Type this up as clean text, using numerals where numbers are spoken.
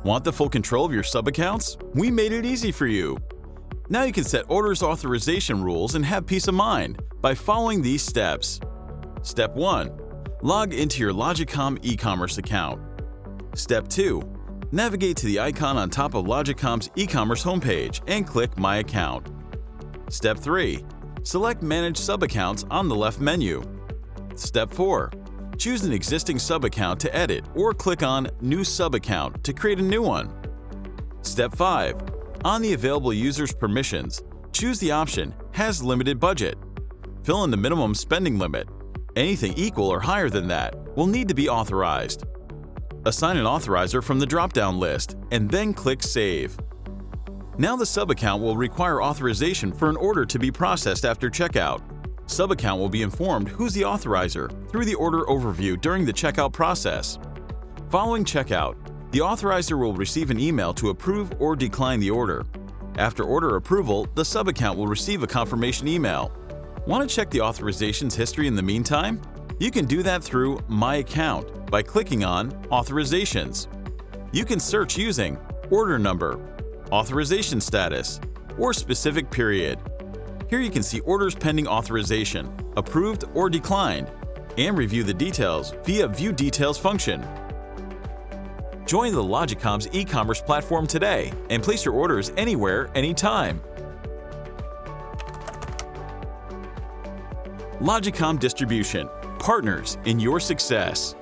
Want the full control of your sub-accounts? We made it easy for you. Now you can set orders authorization rules and have peace of mind by following these steps. Step 1. Log into your Logicom eCommerce account. Step 2. Navigate to the icon on top of Logicom's eCommerce homepage and click My Account. Step 3. Select Manage Sub-Accounts on the left menu. Step 4. Choose an existing sub-account to edit or click on New Sub-Account to create a new one. Step 5. On the available user's permissions, choose the option Has Limited Budget. Fill in the minimum spending limit. Anything equal or higher than that will need to be authorized. Assign an authorizer from the drop-down list and then click Save. Now the sub-account will require authorization for an order to be processed after checkout. Sub-account will be informed who's the authorizer through the order overview during the checkout process. Following checkout, the authorizer will receive an email to approve or decline the order. After order approval, the sub-account will receive a confirmation email. Want to check the authorizations history in the meantime? You can do that through My Account by clicking on Authorizations. You can search using order number, authorization status, or specific period. Here you can see orders pending authorization, approved or declined, and review the details via View Details function. Join the Logicom's e-commerce platform today and place your orders anywhere, anytime. Logicom Distribution, partners in your success.